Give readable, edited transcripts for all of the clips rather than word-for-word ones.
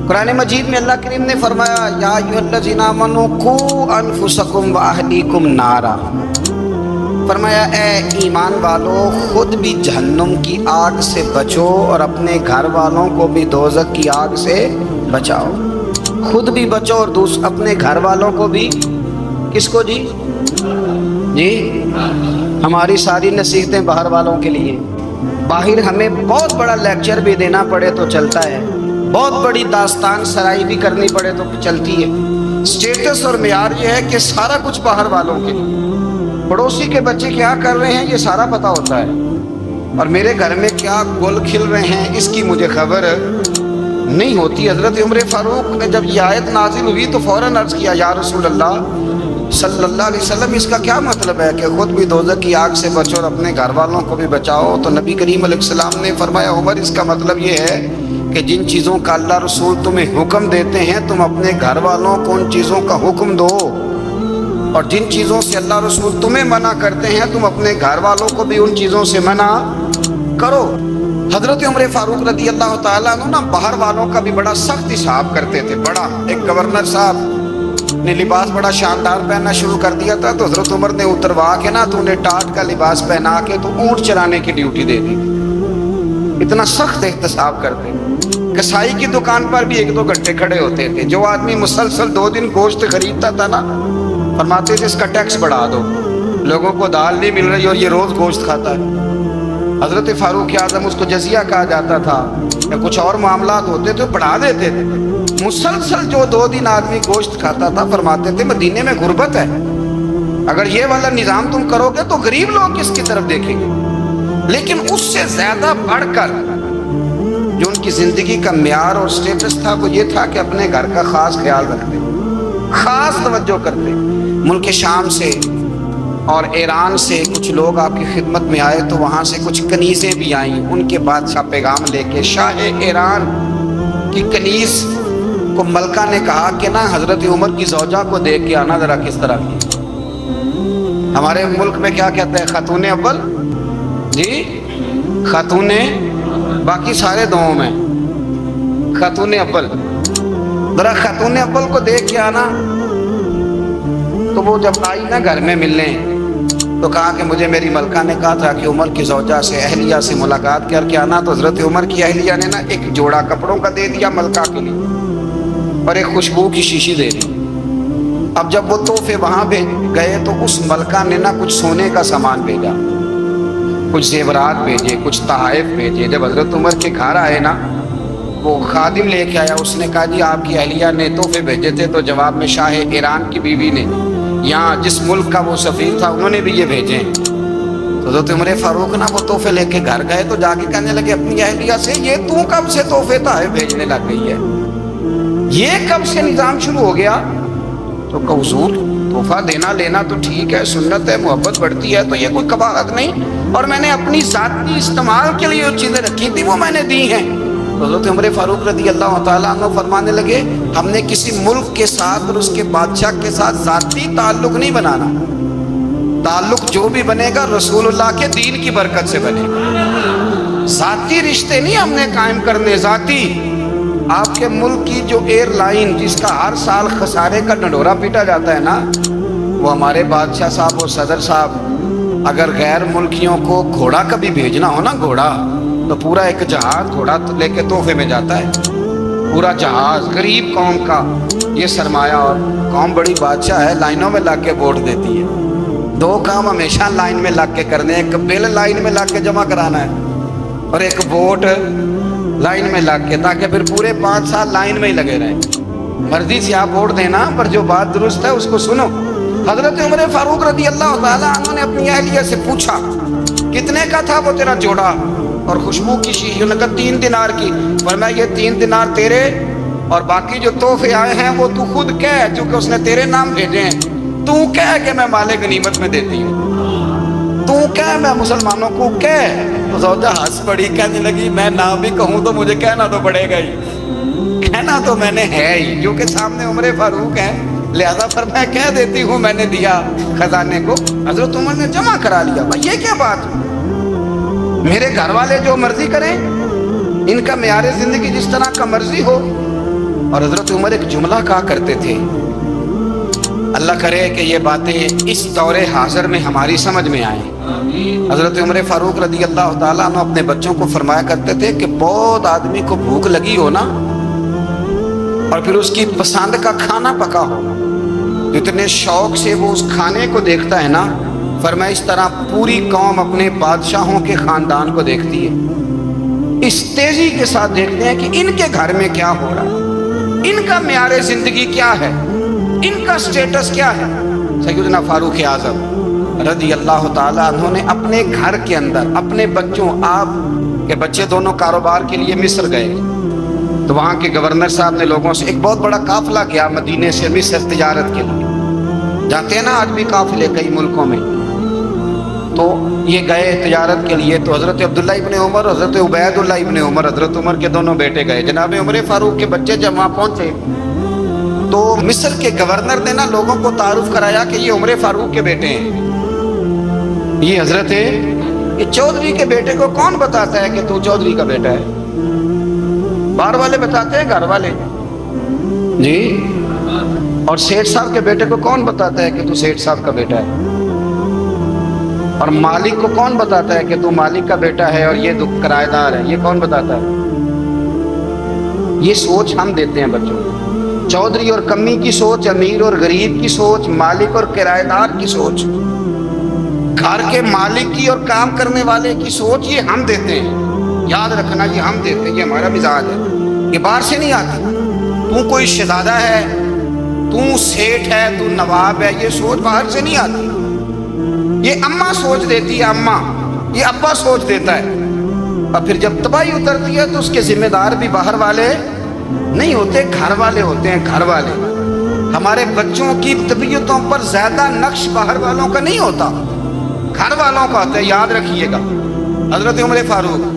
قرآن مجید میں اللہ کریم نے فرمایا یا ایھا آمنوا قوا انفسکم واہلیکم نارا، فرمایا اے ایمان والو خود بھی جہنم کی آگ سے بچو اور اپنے گھر والوں کو بھی دوزخ کی آگ سے بچاؤ۔ خود بھی بچو اور اپنے گھر والوں کو بھی، کس کو جی؟ جی ہماری ساری نصیحتیں باہر والوں کے لیے، باہر ہمیں بہت بڑا لیکچر بھی دینا پڑے تو چلتا ہے، بہت بڑی داستان سرائی بھی کرنی پڑے تو چلتی ہے۔ سٹیٹس اور معیار یہ ہے کہ سارا کچھ باہر والوں کے لیے، پڑوسی کے بچے کیا کر رہے ہیں یہ سارا پتہ ہوتا ہے، اور میرے گھر میں کیا گل کھل رہے ہیں اس کی مجھے خبر نہیں ہوتی۔ حضرت عمر فاروق نے جب یہ آیت نازل ہوئی تو فوراً عرض کیا یا رسول اللہ صلی اللہ علیہ وسلم اس کا کیا مطلب ہے کہ خود بھی دوزخ کی آگ سے بچو اور اپنے گھر والوں کو بھی بچاؤ؟ تو نبی کریم علیہ السلام نے فرمایا عمر اس کا مطلب یہ ہے کہ جن چیزوں کا اللہ رسول تمہیں حکم دیتے ہیں تم اپنے گھر والوں کو ان چیزوں کا حکم دو، اور جن چیزوں سے اللہ رسول تمہیں منع کرتے ہیں تم اپنے گھر والوں کو بھی ان چیزوں سے منع کرو۔ حضرت عمر فاروق رضی اللہ تعالیٰ عنہ نا باہر والوں کا بھی بڑا سخت حساب کرتے تھے۔ بڑا ایک گورنر صاحب نے لباس بڑا شاندار پہننا شروع کر دیا تھا تو حضرت عمر نے اتروا کے نا تو انہیں ٹاٹ کا لباس پہنا کے تو اونٹ چرانے کی ڈیوٹی دے دی۔ اتنا سخت احتساب کرتے۔ کسائی کی دکان پر بھی 1-2 گھنٹے کھڑے ہوتے تھے۔ جو آدمی مسلسل 2 دن گوشت خریدتا تھا نا فرماتے تھے اس کا ٹیکس بڑھا دو، لوگوں کو دال نہیں مل رہی اور یہ روز گوشت کھاتا ہے۔ حضرت فاروق اعظم اس کو جزیہ کہا جاتا تھا یا کچھ اور معاملات ہوتے تو بڑھا دیتے تھے۔ مسلسل جو 2 دن آدمی گوشت کھاتا تھا فرماتے تھے مدینے میں غربت ہے، اگر یہ والا نظام تم کرو گے تو غریب لوگ کس کی طرف دیکھیں گے؟ لیکن اس سے زیادہ بڑھ کر جو ان کی زندگی کا معیار اور سٹیٹس تھا وہ یہ تھا کہ اپنے گھر کا خاص خیال رکھتے، خاص توجہ کرتے۔ ملک شام سے اور ایران سے کچھ لوگ آپ کی خدمت میں آئے تو وہاں سے کچھ کنیزیں بھی آئیں، ان کے بادشاہ پیغام لے کے۔ شاہ ایران کی کنیز کو ملکہ نے کہا کہ نا حضرت عمر کی زوجہ کو دیکھ کے آنا ذرا کس طرح کی۔ ہمارے ملک میں کیا کہتے ہیں خاتون اول، جی خاتون، باقی سارے دونوں میں خاتون اول، ذرا خاتون اول کو دیکھ کے آنا۔ تو وہ جب آئی نا گھر میں ملنے تو کہا کہ مجھے میری ملکہ نے کہا تھا کہ عمر کی زوجہ سے اہلیہ سے ملاقات کر کے آنا، تو حضرت عمر کی اہلیہ نے نا ایک جوڑا کپڑوں کا دے دیا ملکہ کے لیے اور ایک خوشبو کی شیشی دے دی۔ اب جب وہ تحفے وہاں گئے تو اس ملکہ نے نا کچھ سونے کا سامان بھیجا، کچھ زیورات بھیجے، کچھ تحائف بھیجے۔ جب حضرت عمر کے گھر آئے نا وہ خادم لے کے آیا، اس نے کہا جی آپ کی اہلیہ نے تحفے بھیجے تھے، تو جواب میں شاہ ایران کی بیوی نے یہاں جس ملک کا وہ سفیر تھا انہوں نے بھی یہ بھیجے ہیں۔ تو حضرت عمر فاروق نا وہ تحفے لے کے گھر گئے تو جا کے کہنے لگے اپنی اہلیہ سے یہ تو کب سے تحفے تحائف بھیجنے لگ گئی ہے، یہ کب سے نظام شروع ہو گیا؟ تو کہ حضور تحفہ دینا لینا تو ٹھیک ہے، سنت ہے، محبت بڑھتی ہے، تو یہ کوئی قباحت نہیں، اور میں نے اپنی ذاتی استعمال کے لیے جو چیزیں رکھی تھی وہ میں نے دی ہیں۔ تو حضرت عمر فاروق رضی اللہ تعالیٰ عنہ فرمانے لگے ہم نے کسی ملک کے ساتھ اور اس کے بادشاہ کے ساتھ ذاتی تعلق نہیں بنانا، تعلق جو بھی بنے گا رسول اللہ کے دین کی برکت سے بنے گا، ذاتی رشتے نہیں ہم نے قائم کرنے۔ ذاتی آپ کے ملک کی جو ایئر لائن جس کا ہر سال خسارے کا ڈنڈورا پیٹا جاتا ہے نا، وہ ہمارے بادشاہ صاحب اور صدر صاحب اگر غیر ملکیوں کو گھوڑا کبھی بھیجنا ہو نا، گھوڑا تو پورا ایک جہاز گھوڑا لے کے تحفے میں جاتا ہے، پورا جہاز غریب قوم کا یہ سرمایہ، اور قوم بڑی بادشاہ ہے لائنوں میں لگ کے ووٹ دیتی ہے۔ 2 کام ہمیشہ لائن میں لگ کے کرنے، ایک بل لائن میں لگ کے جمع کرانا ہے اور ایک ووٹ لائن میں لگ کے، تاکہ پھر پورے 5 سال لائن میں ہی لگے رہیں۔ مرضی سے آپ ووٹ دینا پر جو بات درست ہے اس کو سنو۔ حضرت عمر فاروق رضی اللہ تعالیٰ عنہ نے اپنی اہلیہ سے پوچھا کتنے کا تھا وہ تیرا جوڑا اور خوشبو کی شیشی؟ انہوں نے کہا 3 دینار کی۔ فرمایا یہ 3 دینار تیرے اور باقی جو تحفے آئے ہیں وہ تو خود کہہ، چونکہ اس نے تیرے نام بھیجے ہیں، تو کہہ کہ میں مال غنیمت میں دیتی ہوں، تو کہہ میں مسلمانوں کو کہہ۔ تو زوجہ ہنس پڑی، کہنے لگی میں نہ بھی کہوں تو مجھے کہنا تو پڑے گا ہی، کہنا تو میں نے ہے ہی، کیونکہ سامنے عمر فاروق ہیں، لہذا فرمایا کہہ دیتی ہوں میں نے دیا خزانے کو۔ حضرت عمر نے جمع کرا لیا۔ بھائی یہ کیا بات، میرے گھر والے جو مرضی کریں، ان کا معیار زندگی جس طرح کا مرضی ہو، اور حضرت عمر ایک جملہ کہا کرتے تھے، اللہ کرے کہ یہ باتیں اس دور حاضر میں ہماری سمجھ میں آئیں۔ حضرت عمر فاروق رضی اللہ تعالیٰ عنہ اپنے بچوں کو فرمایا کرتے تھے کہ بہت آدمی کو بھوک لگی ہو نا، اور پھر اس کی پسند کا کھانا پکا ہو، جتنے شوق سے وہ اس کھانے کو دیکھتا ہے نا، فرمایا اس طرح پوری قوم اپنے بادشاہوں کے خاندان کو دیکھتی ہے، اس تیزی کے ساتھ دیکھتے ہیں کہ ان کے گھر میں کیا ہو رہا ہے، ان کا معیار زندگی کیا ہے، ان کا سٹیٹس کیا ہے۔ سیدنا فاروق اعظم رضی اللہ تعالیٰ عنہ نے اپنے گھر کے اندر اپنے بچوں، آپ کے بچے دونوں کاروبار کے لیے مصر گئے، تو وہاں کے گورنر صاحب نے لوگوں سے، ایک بہت بڑا قافلہ گیا مدینے سے مصر تجارت کے لیے، جاتے ہیں نا آج بھی قافلے کئی ملکوں میں، تو یہ گئے تجارت کے لیے، تو حضرت عبداللہ ابن عمر اور حضرت عبید اللہ ابن عمر، حضرت عمر کے دونوں بیٹے گئے۔ جناب عمر فاروق کے بچے جب وہاں پہنچے تو مصر کے گورنر نے نا لوگوں کو تعارف کرایا کہ یہ عمر فاروق کے بیٹے ہیں، یہ حضرت یہ چودھری کے بیٹے کو کون بتاتا ہے کہ تو چودھری کا بیٹا ہے؟ باہر والے بتاتے ہیں، گھر والے جی، اور سیٹھ صاحب کے بیٹے کو کون بتاتا ہے کہ تو سیٹھ صاحب کا بیٹا ہے؟ اور مالک کو کون بتاتا ہے کہ تو مالک کا بیٹا ہے اور یہ کرایہ دار ہے؟ یہ کون بتاتا ہے؟ یہ سوچ ہم دیتے ہیں بچوں کو، چودھری اور کمی کی سوچ، امیر اور غریب کی سوچ، مالک اور کرایہ دار کی سوچ، گھر کے مالک کی اور کام کرنے والے کی سوچ، یہ ہم دیتے ہیں۔ یاد رکھنا یہ ہم دیتے ہیں، یہ ہمارا مزاج ہے، یہ باہر سے نہیں آتی۔ تو کوئی شہزادہ ہے، تو سیٹھ ہے، تو نواب ہے، یہ سوچ باہر سے نہیں آتی، یہ اماں سوچ دیتی ہے، اماں، یہ ابا سوچ دیتا ہے، اور پھر جب تباہی اترتی ہے تو اس کے ذمہ دار بھی باہر والے نہیں ہوتے، گھر والے ہوتے ہیں، گھر والے۔ ہمارے بچوں کی طبیعتوں پر زیادہ نقش باہر والوں کا نہیں ہوتا، گھر والوں کا ہوتا ہے، یاد رکھیے گا۔ حضرت عمر فاروق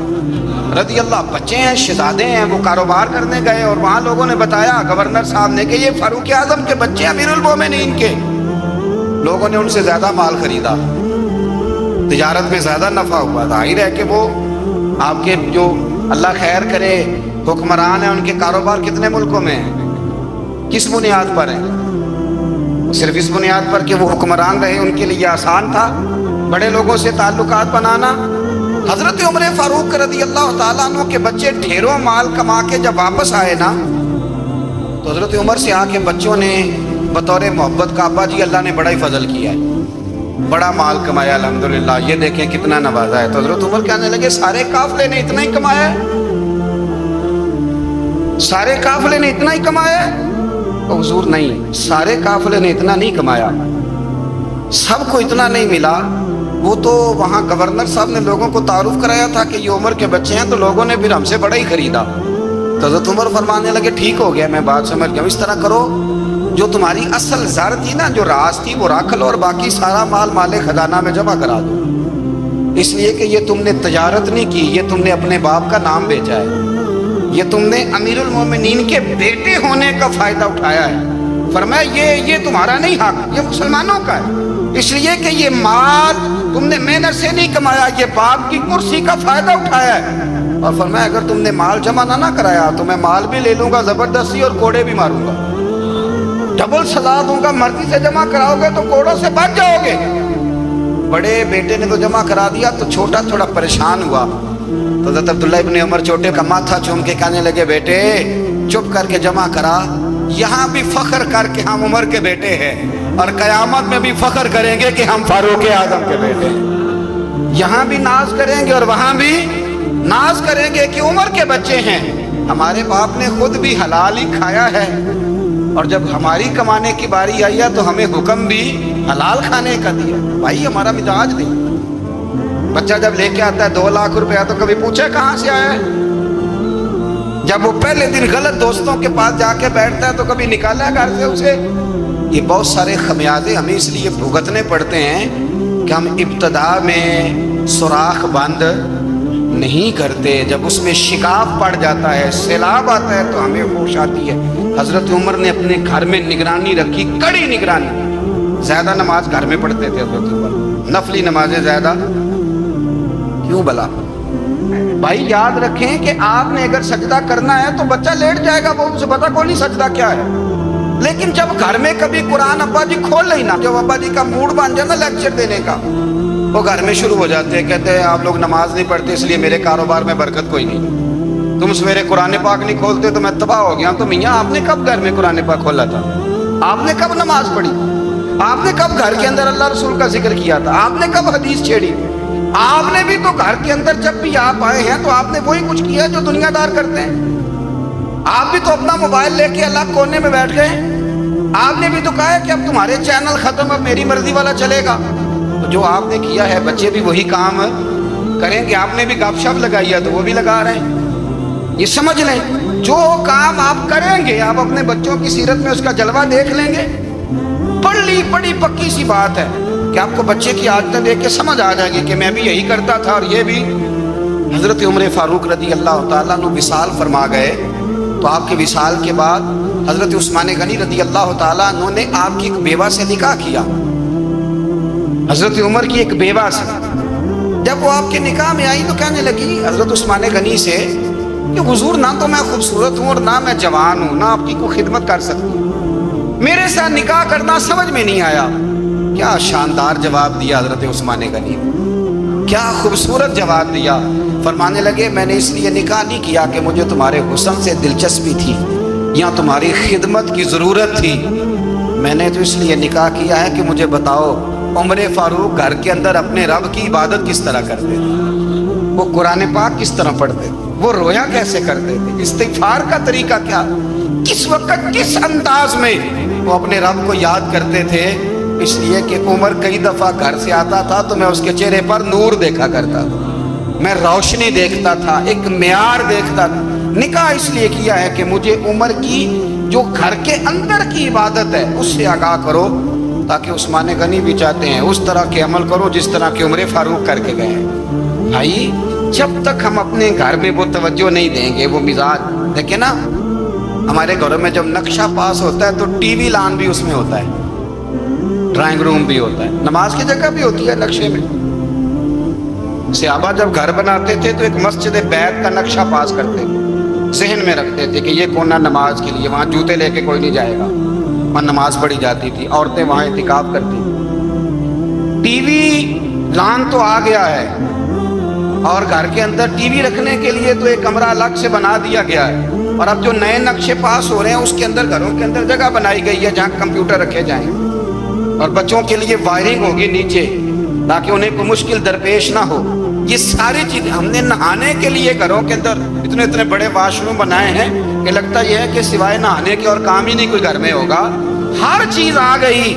رضی اللہ، بچے ہیں، شہزادے ہیں، وہ کاروبار کرنے گئے، اور وہاں لوگوں نے بتایا گورنر صاحب نے کہ یہ فاروق اعظم کے بچے امیر المومنین کے۔ لوگوں نے ان سے زیادہ مال خریدا، تجارت میں زیادہ نفع ہوا، ظاہر ہے کہ وہ آپ کے جو اللہ خیر کرے حکمران ہیں، ان کے کاروبار کتنے ملکوں میں ہیں، کس بنیاد پر ہیں؟ صرف اس بنیاد پر کہ وہ حکمران رہے، ان کے لیے آسان تھا بڑے لوگوں سے تعلقات بنانا۔ حضرت عمر فاروق رضی اللہ تعالیٰ عنہ کے بچے ڈھیروں مال کما کے جب واپس آئے نا، تو حضرت عمر سے آ کے بچوں نے بطور محبت کا، ابا جی اللہ نے بڑا ہی فضل کیا ہے، بڑا مال کمایا الحمدللہ، یہ دیکھیں کتنا نوازا ہے۔ تو حضرت عمر کہنے لگے سارے قافلے نے اتنا ہی کمایا ہے، سارے قافلے نے اتنا ہی کمایا ہے؟ تو حضور نہیں، سارے قافلے نے اتنا نہیں کمایا، سب کو اتنا نہیں ملا، وہ تو وہاں گورنر صاحب نے لوگوں کو تعارف کرایا تھا کہ یہ عمر کے بچے ہیں، تو لوگوں نے پھر ہم سے بڑا ہی خریدا۔ تو حضرت عمر فرمانے لگے ٹھیک ہو گیا، میں بات سمجھ گیا، اس طرح کرو، جو تمہاری اصل زر تھی نا، جو راز تھی، وہ رکھ لو، اور باقی سارا مال مال خزانہ میں جمع کرا دو، اس لیے کہ یہ تم نے تجارت نہیں کی، یہ تم نے اپنے باپ کا نام بیچا ہے، یہ تم نے امیر المومنین کے بیٹے ہونے کا فائدہ اٹھایا ہے۔ فرمایا یہ تمہارا نہیں حق، یہ مسلمانوں کا ہے، اس لیے کہ یہ مال تم نے محنت سے نہیں کمایا، یہ باپ کی کرسی کا فائدہ اٹھایا ہے۔ اور فرمایا اگر تم نے مال جمع نہ کرایا تو میں مال بھی لے لوں گا زبردستی اور کوڑے بھی ماروں گا، ڈبل سزا دوں گا، مرضی سے جمع کراؤ گے تو کوڑوں سے بچ جاؤ گے۔ بڑے بیٹے نے تو جمع کرا دیا، تو چھوٹا تھوڑا پریشان ہوا، تو حضرت عبداللہ ابن عمر چھوٹے کا ماتھا چوم کے کہنے لگے بیٹے چپ کر کے جمع کرا، یہاں بھی فخر کر کے ہم عمر کے بیٹے ہیں، اور قیامت میں بھی فخر کریں گے کہ ہم فاروق اعظم کے بیٹے ہیں، یہاں بھی ناز کریں گے اور وہاں بھی ناز کریں گے کہ عمر کے بچے ہیں۔ ہمارے باپ نے خود بھی حلال ہی کھایا ہے، اور جب ہماری کمانے کی باری آئی ہے تو ہمیں حکم بھی حلال کھانے کا دیا۔ بھائی ہمارا مزاج نہیں، بچہ جب لے کے آتا ہے 2 لاکھ روپیہ تو کبھی پوچھے کہاں سے آیا ہے؟ جب وہ پہلے دن غلط دوستوں کے پاس جا کے بیٹھتا ہے تو کبھی نکالا ہے گھر سے اسے؟ یہ بہت سارے خمیازے ہمیں اس لیے بھگتنے پڑتے ہیں کہ ہم ابتدا میں سوراخ بند نہیں کرتے، جب اس میں شکاف پڑ جاتا ہے، سیلاب آتا ہے تو ہمیں ہوش آتی ہے۔ حضرت عمر نے اپنے گھر میں نگرانی رکھی، کڑی نگرانی، زیادہ نماز گھر میں پڑھتے تھے حضرت عمر، نفلی نمازیں زیادہ کیوں بلا؟ بھائی یاد رکھیں کہ آپ نے اگر سجدہ کرنا ہے تو بچہ لیٹ جائے گا، وہ اسے پتا کوئی نہیں سجدہ کیا ہے۔ لیکن جب گھر میں کبھی قرآن ابا جی کھول ہی نا، جب ابا جی کا موڈ بن جائے نا لیکچر دینے کا، وہ گھر میں شروع ہو جاتے ہیں، کہتے ہیں آپ لوگ نماز نہیں پڑھتے اس لیے میرے کاروبار میں برکت کوئی نہیں، تم سویرے قرآن پاک نہیں کھولتے تو میں تباہ ہو گیا۔ تو میاں آپ نے کب گھر میں قرآن پاک کھولا تھا؟ آپ نے کب نماز پڑھی؟ آپ نے کب گھر کے اندر اللہ رسول کا ذکر کیا تھا؟ آپ نے کب حدیث چھیڑی؟ آپ نے بھی تو گھر کے اندر جب بھی آپ آئے ہیں تو آپ نے وہی کچھ کیا جو دنیا دار کرتے ہیں۔ آپ بھی تو اپنا موبائل لے کے الگ کونے میں بیٹھ گئے، آپ نے بھی تو کہا ہے کہ اب تمہارے چینل ختم، اب میری مرضی والا چلے گا۔ تو جو آپ نے کیا ہے بچے بھی وہی کام کریں گے۔ آپ نے بھی گپ شپ لگائی ہے تو وہ بھی لگا رہے ہیں۔ یہ سمجھ لیں جو کام آپ کریں گے آپ اپنے بچوں کی سیرت میں اس کا جلوہ دیکھ لیں گے۔ بڑی پکی سی بات ہے کہ آپ کو بچے کی عادتیں دیکھ کے سمجھ آ جائے گی کہ میں بھی یہی کرتا تھا اور یہ بھی۔ حضرت عمر فاروق رضی اللہ تعالیٰ عنہ وصال فرما گئے تو آپ کے وصال کے بعد حضرت عثمان غنی رضی اللہ تعالیٰ عنہ نے آپ کی ایک بیوہ سے نکاح کیا، حضرت عمر کی ایک بیوہ سے۔ جب وہ آپ کے نکاح میں آئی تو کہنے لگی حضرت عثمان غنی سے کہ حضور نہ تو میں خوبصورت ہوں اور نہ میں جوان ہوں، نہ آپ کی کوئی خدمت کر سکتی، میرے ساتھ نکاح کرنا سمجھ میں نہیں آیا۔ کیا شاندار جواب دیا حضرت عثمان غنی، کیا خوبصورت جواب دیا۔ فرمانے لگے میں نے اس لیے نکاح نہیں کیا کہ مجھے تمہارے حسن سے دلچسپی تھی یا تمہاری خدمت کی ضرورت تھی، میں نے تو اس لیے نکاح کیا ہے کہ مجھے بتاؤ عمر فاروق گھر کے اندر اپنے رب کی عبادت کس طرح کرتے تھے، وہ قرآن پاک کس طرح پڑھتے تھے، وہ رویا کیسے کرتے تھے، استغفار کا طریقہ کیا، کس وقت کس انداز میں وہ اپنے رب کو یاد کرتے تھے۔ اس لیے کہ عمر کئی دفعہ گھر سے آتا تھا تو میں اس کے چہرے پر نور دیکھا کرتا تھا، میں روشنی دیکھتا تھا، ایک معیار دیکھتا تھا۔ نکاح اس لیے کیا ہے کہ مجھے عمر کی جو گھر کے اندر کی عبادت ہے اس سے آگاہ کرو، تاکہ عثمان غنی بھی چاہتے ہیں اس طرح کے عمل کرو جس طرح کہ عمر فاروق کر کے گئے ہیں۔ بھائی جب تک ہم اپنے گھر میں وہ توجہ نہیں دیں گے، وہ مزاج دیکھیں نا، ہمارے گھروں میں جب نقشہ پاس ہوتا ہے تو ٹی وی لان بھی اس میں ہوتا ہے، ڈرائنگ روم بھی ہوتا ہے، نماز کی جگہ بھی ہوتی ہے نقشے میں۔ صحابہ جب گھر بناتے تھے تو ایک مسجد بیت کا نقشہ پاس کرتے تھے، ذہن میں رکھتے تھے کہ یہ کونا نماز کے لیے، وہاں جوتے لے کے کوئی نہیں جائے گا، وہاں نماز پڑھی جاتی تھی، عورتیں وہاں اعتکاف کرتی تھیں۔ ٹی وی لان تو آ گیا ہے اور گھر کے اندر ٹی وی رکھنے کے لیے تو ایک کمرہ الگ سے بنا دیا گیا ہے، اور اب جو نئے نقشے پاس ہو رہے ہیں اس کے اندر گھروں کے اندر جگہ بنائی گئی ہے جہاں کمپیوٹر رکھے جائیں، اور بچوں کے لیے وائرنگ ہوگی نیچے تاکہ انہیں کوئی مشکل درپیش نہ ہو۔ یہ ساری چیزیں ہم نے نہانے کے لیے گھروں کے اندر اتنے بڑے واش روم بنائے ہیں کہ لگتا یہ ہے کہ سوائے نہانے کے اور کام ہی نہیں کوئی گھر میں ہوگا، ہر چیز آ گئی۔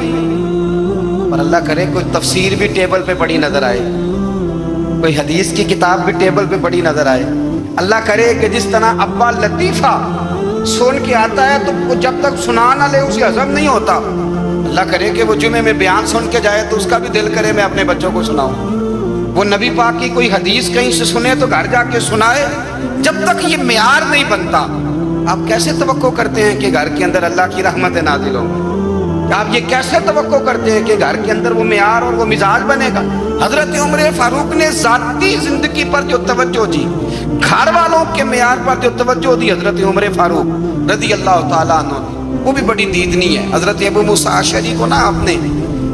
اور اللہ کرے کوئی تفسیر بھی ٹیبل پہ پڑی نظر آئے، کوئی حدیث کی کتاب بھی ٹیبل پہ پڑی نظر آئے۔ اللہ کرے کہ جس طرح ابا لطیفہ سن کے آتا ہے تو جب تک سنا نہ لے اسے ہضم نہیں ہوتا، اللہ کرے کہ وہ جمعے میں بیان سن کے جائے تو اس کا بھی دل کرے میں اپنے بچوں کو سناؤں۔ وہ نبی پاک کی کوئی حدیث کہیں سے سنے تو گھر جا کے سنائے۔ جب تک یہ معیار نہیں بنتا آپ کیسے توقع کرتے ہیں کہ گھر کے اندر اللہ کی رحمت نازل ہوں؟ آپ یہ کیسے توقع کرتے ہیں کہ گھر کے اندر وہ معیار اور وہ مزاج بنے گا؟ حضرت عمر فاروق نے ذاتی زندگی پر جو توجہ دی، گھر والوں کے معیار پر جو توجہ دی حضرت عمر فاروق رضی اللہ تعالیٰ عنہ نے، وہ بھی بڑی دیدنی ہے۔ حضرت ابو موسیٰ اشعری کو نا آپ نے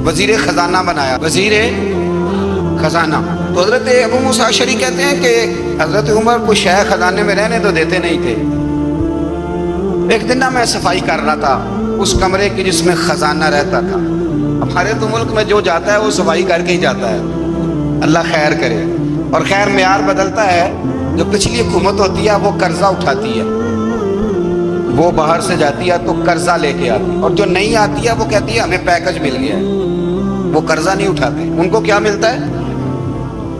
وزیر خزانہ بنایا، وزیر خزانہ۔ تو حضرت ابو موسیٰ اشعری کہتے ہیں کہ حضرت عمر کو شے خزانے میں رہنے تو دیتے نہیں تھے۔ ایک دن میں صفائی کر رہا تھا اس کمرے کی جس میں خزانہ رہتا تھا۔ ہمارے تو ملک میں جو جاتا ہے وہ صفائی کر کے ہی جاتا ہے، اللہ خیر کرے۔ اور خیر معیار بدلتا ہے، جو پچھلی حکومت ہوتی ہے وہ قرضہ اٹھاتی ہے، وہ باہر سے جاتی ہے تو قرضہ لے کے آتی ہے، اور جو نہیں آتی ہے وہ کہتی ہے ہمیں پیکج مل گیا ہے، وہ قرضہ نہیں اٹھاتے۔ ان کو کیا ملتا ہے؟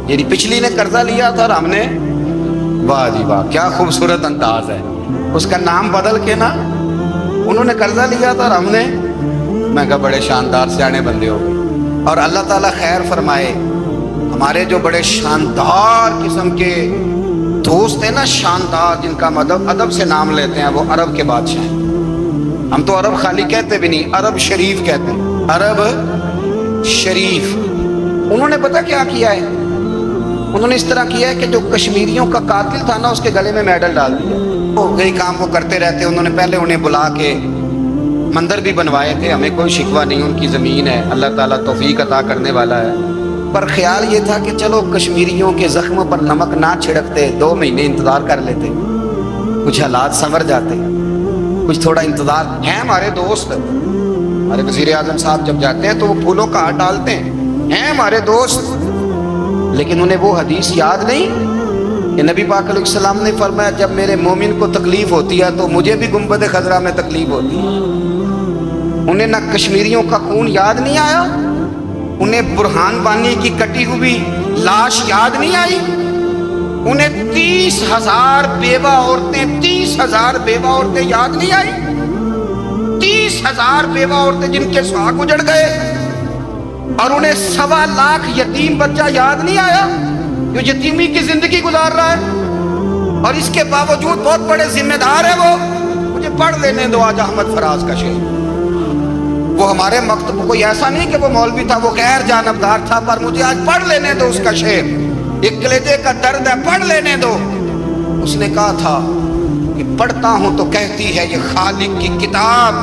یعنی پچھلی نے قرضہ لیا تھا اور ہم نے، واہ جی واہ کیا خوبصورت انداز ہے، اس کا نام بدل کے نا انہوں نے قرضہ لیا تھا اور ہم نے، میں کہا بڑے شاندار سیانے بندے ہو گئے۔ اور اللہ تعالیٰ خیر فرمائے، ہمارے جو بڑے شاندار قسم کے دوست ہیں نا، شاندار جن کا ادب سے نام لیتے ہیں، وہ عرب کے بادشاہ ہیں۔ ہم تو عرب خالی کہتے بھی نہیں، عرب شریف کہتے ہیں، عرب شریف۔ انہوں نے پتہ کیا کیا ہے؟ انہوں نے اس طرح کیا ہے کہ جو کشمیریوں کا قاتل تھا نا اس کے گلے میں میڈل ڈال دیا. وہ یہی کام وہ کرتے رہتے. انہوں نے پہلے انہیں بلا کے مندر بھی بنوائے تھے. ہمیں کوئی شکوہ نہیں, ان کی زمین ہے, اللہ تعالیٰ توفیق عطا کرنے والا ہے. پر خیال یہ تھا کہ چلو کشمیریوں کے زخموں پر نمک نہ چھڑکتے, 2 مہینے انتظار کر لیتے, کچھ حالات سنور جاتے, کچھ تھوڑا انتظار. ہیں ہمارے دوست, ہمارے وزیر اعظم صاحب جب جاتے ہیں تو وہ پھولوں کا ہار ڈالتے ہیں ہمارے دوست. لیکن انہیں وہ حدیث یاد نہیں کہ نبی پاک علیہ السلام نے فرمایا جب میرے مومن کو تکلیف ہوتی ہے تو مجھے بھی گنبد خضرا میں تکلیف ہوتی ہے. انہیں نہ کشمیریوں کا خون یاد نہیں آیا, انہیں برہان بانی کی کٹی ہوئی لاش یاد نہیں آئی, انہیں 30,000 بیوہ عورتیں 30,000 بیوہ عورتیں یاد نہیں آئی, 30,000 بیوہ عورتیں جن کے سہاگ اجڑ گئے, اور انہیں 1.25 لاکھ یتیم بچہ یاد نہیں آیا جو یتیمی کی زندگی گزار رہا ہے. اور اس کے باوجود بہت بڑے ذمہ دار ہے وہ. مجھے پڑھ لینے دو آج احمد فراز کا شعر. وہ ہمارے مکتب کوئی ایسا نہیں کہ وہ مولوی تھا, وہ غیر جانبدار تھا, پر مجھے آج پڑھ لینے دو اس کا شعر. ایک کلیجے کا درد ہے, پڑھ لینے دو. اس نے کہا تھا کہ پڑھتا ہوں تو کہتی ہے یہ خالق کی کتاب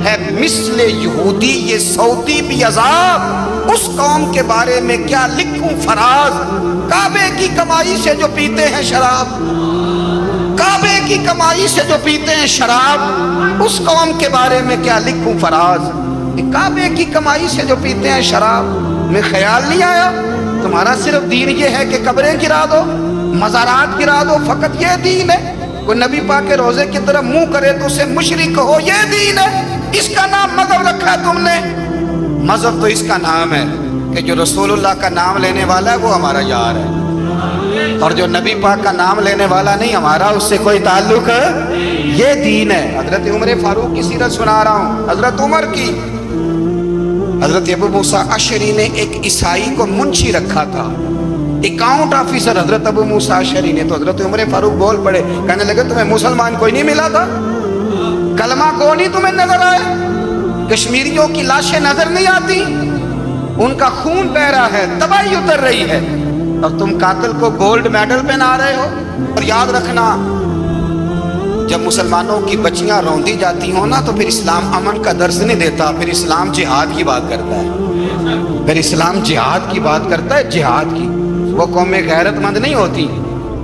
ہے, مثل یہودی یہ سعودی بھی عذاب. اس قوم کے بارے میں کیا لکھوں فراز, کعبے کی کمائی سے جو پیتے ہیں شراب, کعبے کی کمائی سے جو پیتے ہیں شراب, اس قوم کے بارے میں کیا لکھوں فراز. کعبے کی کمائی سے جو پیتے ہیں شراب. میں خیال نہیں آیا تمہارا صرف دین یہ ہے کہ قبریں گرا دو, مزارات گرا دو, فقط یہ دین ہے. کوئی نبی پاک کے روزے کی طرف منہ کرے تو اسے مشرک کہو, یہ دین ہے. اس کا نام مذہب رکھا ہے تم نے. مذہب تو اس کا نام ہے کہ جو رسول اللہ کا نام لینے والا ہے وہ ہمارا یار ہے, اور جو نبی پاک کا نام لینے والا نہیں ہمارا اس سے کوئی تعلق ہے. یہ دین ہے. حضرت عمر فاروق کی سیرت سنا رہا ہوں, حضرت عمر کی. حضرت ابو موسیٰ اشعری نے ایک عیسائی کو منشی رکھا تھا, اکاؤنٹ آفیسر حضرت ابو موسیٰ اشعری نے. تو حضرت عمر فاروق بول پڑے, کہنے لگے تمہیں مسلمان کوئی نہیں ملا تھا, کلمہ کو نہیں تمہیں نظر آئے, کشمیریوں کی لاشیں نظر نہیں آتی, ان کا خون بہ رہا ہے, تباہی اتر رہی ہے, اور تم قاتل کو گولڈ میڈل پہنا رہے ہو. اور یاد رکھنا جب مسلمانوں کی بچیاں روندی جاتی ہوں نا تو پھر اسلام امن کا درس نہیں دیتا, پھر اسلام جہاد کی بات کرتا ہے. پھر اسلام جہاد کی بات کرتا ہے, جہاد کی. وہ قومیں غیرت مند نہیں ہوتی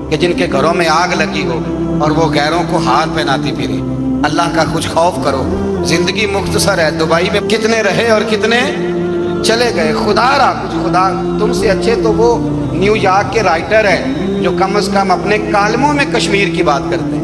کہ جن کے گھروں میں آگ لگی ہو اور وہ غیروں کو ہاتھ پہناتی پھرے. اللہ کا کچھ خوف کرو, زندگی مختصر ہے. دبئی میں کتنے رہے اور کتنے چلے گئے. خدا را کچھ خدا تم سے اچھے تو وہ نیو یارک کے رائٹر ہیں جو کم از کم اپنے کالموں میں کشمیر کی بات کرتے ہیں.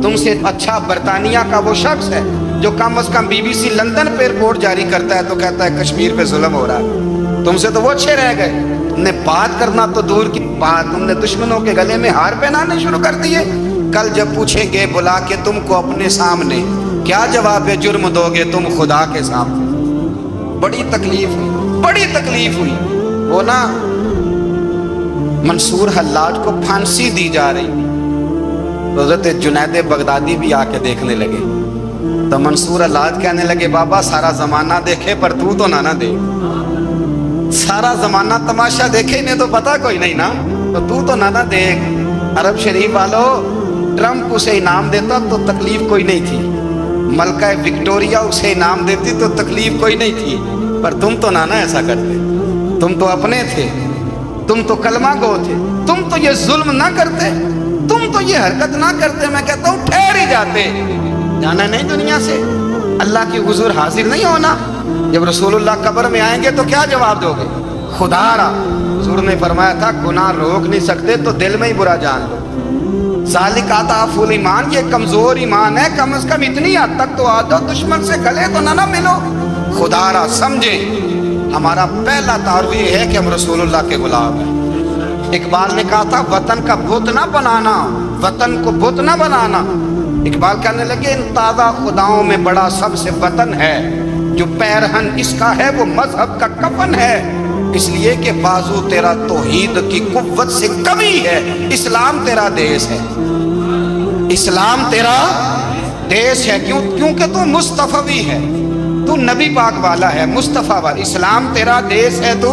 تم سے اچھا برطانیہ کا وہ شخص ہے جو کم از کم BBC لندن پہ رپورٹ جاری کرتا ہے تو کہتا ہے کشمیر پہ ظلم ہو رہا ہے. تم سے تو وہ اچھے رہ گئے. تم نے بات کرنا تو دور کی بات, تم نے دشمنوں کے گلے میں ہار پہنانے شروع کر دیے. کل جب پوچھیں گے بلا کے تم کو اپنے سامنے, کیا جواب جرم دو گے تم خدا کے سامنے. بڑی تکلیف ہوئی, بڑی تکلیف ہوئی. وہ نا منصور حلاج کو پھانسی دی جا رہی, حضرت جنید بغدادی بھی آ کے دیکھنے لگے. تو منصور حلاج کہنے لگے بابا سارا زمانہ دیکھے پر تو نہ دیکھ. سارا زمانہ تماشا دیکھے, انہیں تو پتا کوئی نہیں نا, تو نہ دیکھ. عرب شریف والو, ٹرمپ اسے انعام دیتا تو تکلیف کوئی نہیں تھی, ملکہ وکٹوریا اسے انعام دیتی تو تکلیف کوئی نہیں تھی, پر تم تو نہ ایسا کرتے. تم تو اپنے تھے, تم تو کلمہ گو تھے, تم تو یہ ظلم نہ کرتے, تم تو یہ حرکت نہ کرتے. میں کہتا ہوں ٹھہر ہی جاتے, جانا نہیں دنیا سے, اللہ کی حضور حاضر نہیں ہونا. جب رسول اللہ قبر میں آئیں گے تو کیا جواب دو گے؟ خدا را حضور نے فرمایا تھا گناہ روک نہیں سکتے تو دل میں ہی برا جان لو. ذالک اضعف الایمان, یہ کمزور ایمان ہے. کم از کم اتنی حد تک تو آ جاؤ, دشمن سے گلے تو نہ ملو. خدا را سمجھے ہمارا پہلا تعارف یہ ہے کہ ہم رسول اللہ کے غلام ہیں. اقبال نے کہا تھا وطن کا بت نہ بنانا, وطن کو بت نہ بنانا. اقبال کہنے لگے ان تازہ خداؤں میں بڑا سب سے وطن ہے, جو پیرہن اس کا ہے وہ مذہب کا کفن ہے. اس لیے کہ بازو تیرا توحید کی قوت سے کمی ہے, اسلام تیرا دیس ہے, اسلام تیرا دیس ہے. کیونکہ تو مصطفی ہے, تو نبی پاک والا ہے, مصطفیٰ والا. اسلام تیرا دیس ہے, تو